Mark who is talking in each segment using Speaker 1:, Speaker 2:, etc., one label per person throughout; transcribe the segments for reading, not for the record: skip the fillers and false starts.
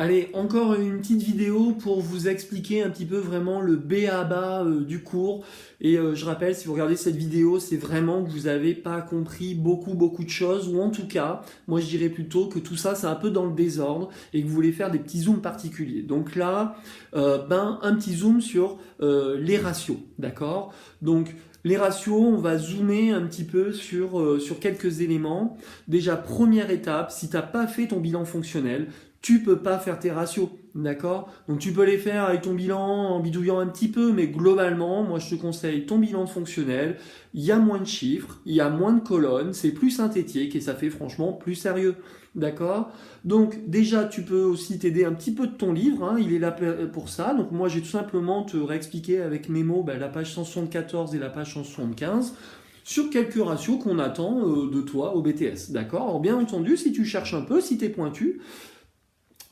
Speaker 1: Allez, encore une petite vidéo pour vous expliquer un petit peu vraiment le b.a.-ba du cours. Et je rappelle, si vous regardez cette vidéo, c'est vraiment que vous n'avez pas compris beaucoup de choses, ou en tout cas, moi je dirais plutôt que tout ça c'est un peu dans le désordre et que vous voulez faire des petits zooms particuliers. Donc là, un petit zoom sur les ratios, d'accord? Donc les ratios, on va zoomer un petit peu sur quelques éléments. Déjà, première étape, si tu n'as pas fait ton bilan fonctionnel, tu peux pas faire tes ratios, d'accord? Donc tu peux les faire avec ton bilan en bidouillant un petit peu, mais globalement, moi je te conseille ton bilan fonctionnel. Il y a moins de chiffres, il y a moins de colonnes, c'est plus synthétique et ça fait franchement plus sérieux, d'accord? Donc déjà, tu peux aussi t'aider un petit peu de ton livre, hein, il est là pour ça. Donc moi, j'ai tout simplement te réexpliquer avec mes mots la page 174 et la page 175 sur quelques ratios qu'on attend de toi au BTS, d'accord? Alors bien entendu, si tu cherches un peu, si tu es pointu,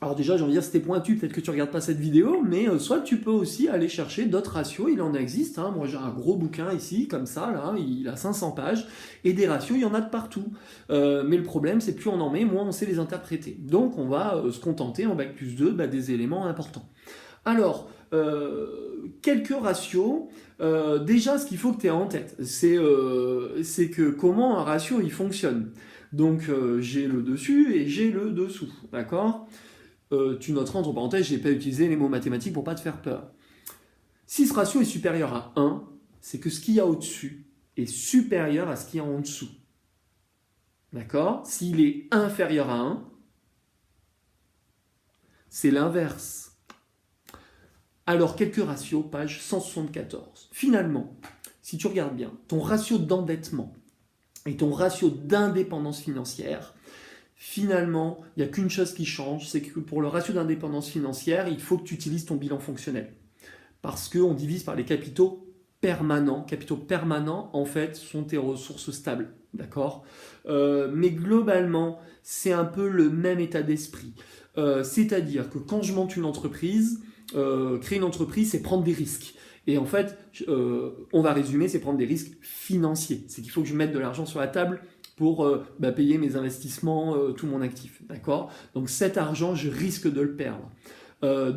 Speaker 1: alors déjà, j'ai envie de dire, si t'es pointu, peut-être que tu regardes pas cette vidéo, mais soit tu peux aussi aller chercher d'autres ratios, il en existe. Hein. Moi, j'ai un gros bouquin ici, comme ça, là, il a 500 pages, et des ratios, il y en a de partout. Mais le problème, c'est plus on en met, moins on sait les interpréter. Donc, on va se contenter en Bac+2 des éléments importants. Alors, quelques ratios. Déjà, ce qu'il faut que tu aies en tête, c'est que comment un ratio il fonctionne. Donc, j'ai le dessus et j'ai le dessous, d'accord? Tu noteras entre parenthèses, je n'ai pas utilisé les mots mathématiques pour ne pas te faire peur. Si ce ratio est supérieur à 1, c'est que ce qu'il y a au-dessus est supérieur à ce qu'il y a en dessous. D'accord? S'il est inférieur à 1, c'est l'inverse. Alors, quelques ratios, page 174. Finalement, si tu regardes bien, ton ratio d'endettement et ton ratio d'indépendance financière, finalement, il n'y a qu'une chose qui change, c'est que pour le ratio d'indépendance financière, il faut que tu utilises ton bilan fonctionnel. Parce qu'on divise par les capitaux permanents. Capitaux permanents, en fait, sont tes ressources stables. D'accord? Mais globalement, c'est un peu le même état d'esprit. C'est-à-dire que quand je monte une entreprise, créer une entreprise, c'est prendre des risques. Et en fait, on va résumer, c'est prendre des risques financiers. C'est qu'il faut que je mette de l'argent sur la table pour payer mes investissements, tout mon actif, d'accord? Donc cet argent, je risque de le perdre.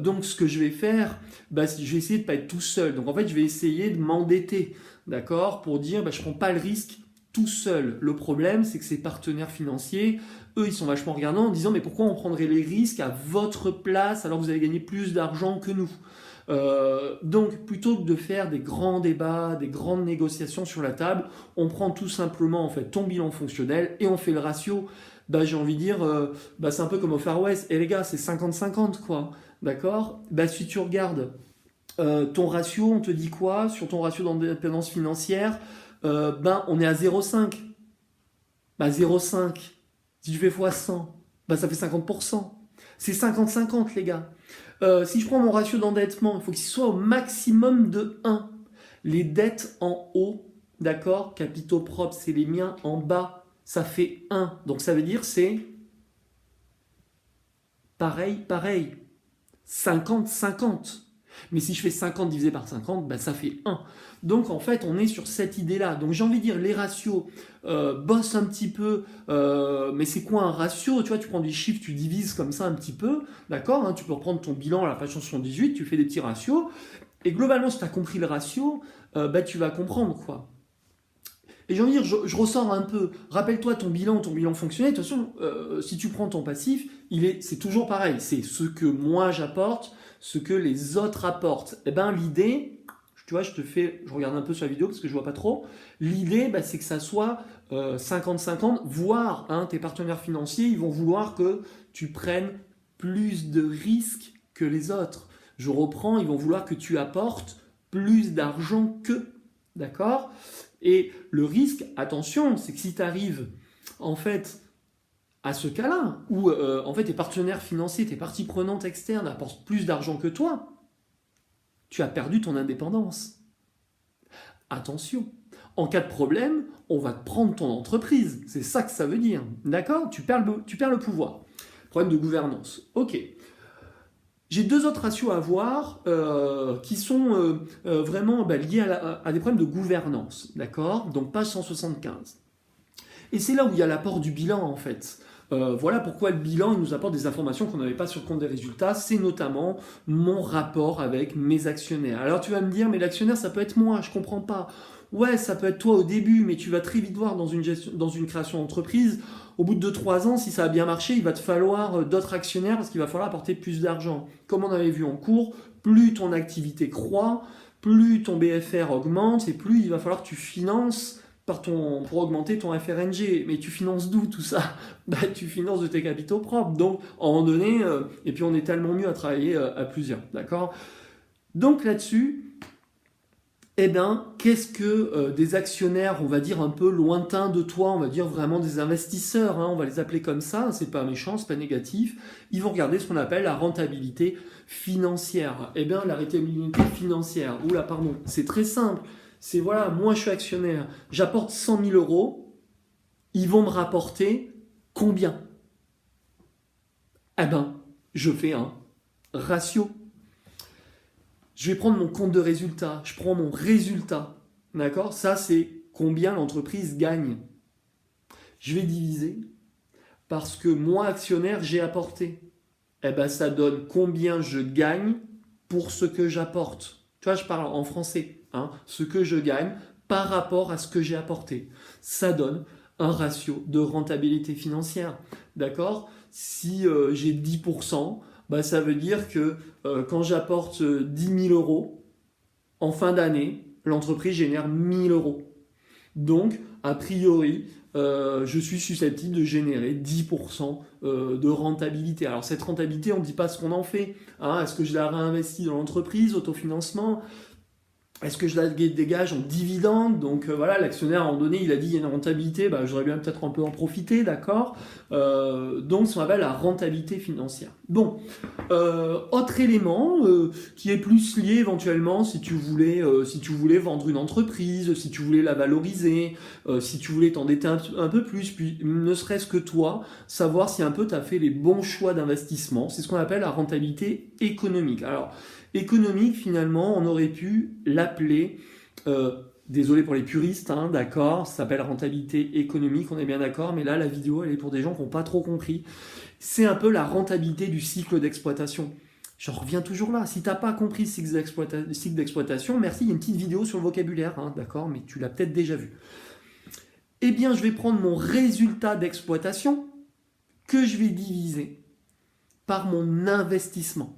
Speaker 1: Donc ce que je vais faire, je vais essayer de ne pas être tout seul. Donc en fait, je vais essayer de m'endetter, d'accord? Pour dire, je ne prends pas le risque tout seul. Le problème, c'est que ces partenaires financiers, eux, ils sont vachement regardants en disant, mais pourquoi on prendrait les risques à votre place alors que vous allez gagner plus d'argent que nous? Donc plutôt que de faire des grands débats, des grandes négociations sur la table, on prend tout simplement en fait ton bilan fonctionnel et on fait le ratio. J'ai envie de dire, c'est un peu comme au Far West. Et les gars, c'est 50-50 quoi, d'accord? Si tu regardes ton ratio, on te dit quoi sur ton ratio d'indépendance financière? On est à 0,5. 0,5. Si tu fais x 100, ça fait 50%. C'est 50-50 les gars. Si je prends mon ratio d'endettement, il faut qu'il soit au maximum de 1. Les dettes en haut, d'accord, capitaux propres, c'est les miens, en bas, ça fait 1. Donc ça veut dire c'est pareil. 50-50. Mais si je fais 50 divisé par 50, ça fait 1. Donc en fait, on est sur cette idée-là. Donc j'ai envie de dire, les ratios, bossent un petit peu, mais c'est quoi un ratio? Tu vois, tu prends des chiffres, tu divises comme ça un petit peu, d'accord, hein, tu peux reprendre ton bilan à la page 178, tu fais des petits ratios, et globalement, si tu as compris le ratio, tu vas comprendre quoi. Et j'ai envie de dire, je ressors un peu. Rappelle-toi ton bilan fonctionnel. De toute façon, si tu prends ton passif, c'est toujours pareil. C'est ce que moi j'apporte, ce que les autres apportent. L'idée, tu vois, je regarde un peu sur la vidéo parce que je vois pas trop. L'idée, c'est que ça soit 50-50, voire tes partenaires financiers, ils vont vouloir que tu prennes plus de risques que les autres. Je reprends, ils vont vouloir que tu apportes plus d'argent qu'eux. D'accord? Et le risque, attention, c'est que si tu arrives en fait à ce cas-là, où en fait tes partenaires financiers, tes parties prenantes externes apportent plus d'argent que toi, tu as perdu ton indépendance. Attention, en cas de problème, on va te prendre ton entreprise. C'est ça que ça veut dire. D'accord? Tu perds le pouvoir. Problème de gouvernance. Ok. J'ai deux autres ratios à voir qui sont vraiment liés à des problèmes de gouvernance. D'accord? Donc page 175. Et c'est là où il y a l'apport du bilan en fait. Voilà pourquoi le bilan il nous apporte des informations qu'on n'avait pas sur le compte des résultats. C'est notamment mon rapport avec mes actionnaires. Alors tu vas me dire, mais l'actionnaire, ça peut être moi, je comprends pas. Ouais, ça peut être toi au début, mais tu vas très vite voir dans une création d'entreprise, au bout de 2-3 ans, si ça a bien marché, il va te falloir d'autres actionnaires parce qu'il va falloir apporter plus d'argent. Comme on avait vu en cours, plus ton activité croît, plus ton BFR augmente et plus il va falloir que tu finances pour augmenter ton FRNG. Mais tu finances d'où tout ça? Tu finances de tes capitaux propres. Donc, à un moment donné, et puis on est tellement mieux à travailler à plusieurs. D'accord? Donc là-dessus, eh bien, qu'est-ce que des actionnaires, on va dire un peu lointains de toi, on va dire vraiment des investisseurs, on va les appeler comme ça, c'est pas méchant, c'est pas négatif, ils vont regarder ce qu'on appelle la rentabilité financière. Eh bien, la rentabilité financière, c'est très simple. C'est voilà, moi je suis actionnaire, j'apporte 100 000 euros, ils vont me rapporter combien? Eh bien, je fais un ratio. Je vais prendre mon compte de résultat, je prends mon résultat, d'accord? Ça, c'est combien l'entreprise gagne. Je vais diviser parce que moi, actionnaire, j'ai apporté. Eh bien, ça donne combien je gagne pour ce que j'apporte. Tu vois, je parle en français, ce que je gagne par rapport à ce que j'ai apporté. Ça donne un ratio de rentabilité financière, d'accord? Si j'ai 10%, ça veut dire que quand j'apporte 10 000 euros, en fin d'année, l'entreprise génère 1 000 euros. Donc, a priori, je suis susceptible de générer 10% de rentabilité. Alors, cette rentabilité, on ne dit pas ce qu'on en fait. Est-ce que je la réinvestis dans l'entreprise, autofinancement ? Est-ce que je la dégage en dividende? Donc voilà, l'actionnaire à un moment donné, il a dit il y a une rentabilité, j'aurais bien peut-être un peu en profiter, d'accord? Donc ce qu'on appelle la rentabilité financière. Bon, autre élément qui est plus lié éventuellement si tu voulais vendre une entreprise, si tu voulais la valoriser, si tu voulais t'endetter un peu plus, puis ne serait-ce que toi, savoir si un peu tu as fait les bons choix d'investissement. C'est ce qu'on appelle la rentabilité économique. Alors, économique, finalement, on aurait pu l'appeler, désolé pour les puristes, d'accord, ça s'appelle rentabilité économique, on est bien d'accord, mais là, la vidéo, elle est pour des gens qui n'ont pas trop compris. C'est un peu la rentabilité du cycle d'exploitation. J'en reviens toujours là. Si tu n'as pas compris le cycle d'exploitation, merci, il y a une petite vidéo sur le vocabulaire, d'accord, mais tu l'as peut-être déjà vu. Eh bien, je vais prendre mon résultat d'exploitation que je vais diviser par mon investissement.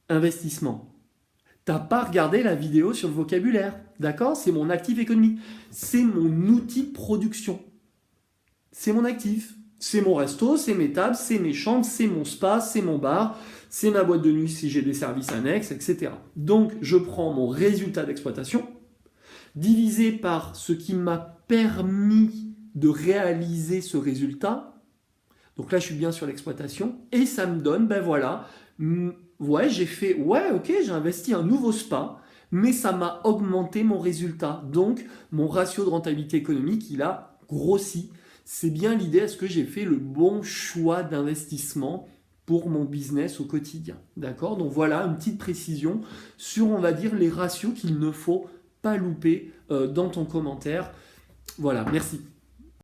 Speaker 1: Investissement. T'as pas regardé la vidéo sur le vocabulaire, d'accord? C'est mon actif économique. C'est mon outil de production. C'est mon actif. C'est mon resto, c'est mes tables, c'est mes chambres, c'est mon spa, c'est mon bar, c'est ma boîte de nuit si j'ai des services annexes, etc. Donc, je prends mon résultat d'exploitation, divisé par ce qui m'a permis de réaliser ce résultat. Donc là, je suis bien sur l'exploitation. Et ça me donne, j'ai investi un nouveau spa, mais ça m'a augmenté mon résultat. Donc, mon ratio de rentabilité économique, il a grossi. C'est bien l'idée, est-ce que j'ai fait le bon choix d'investissement pour mon business au quotidien? D'accord? Donc voilà, une petite précision sur, on va dire, les ratios qu'il ne faut pas louper dans ton commentaire. Voilà, merci.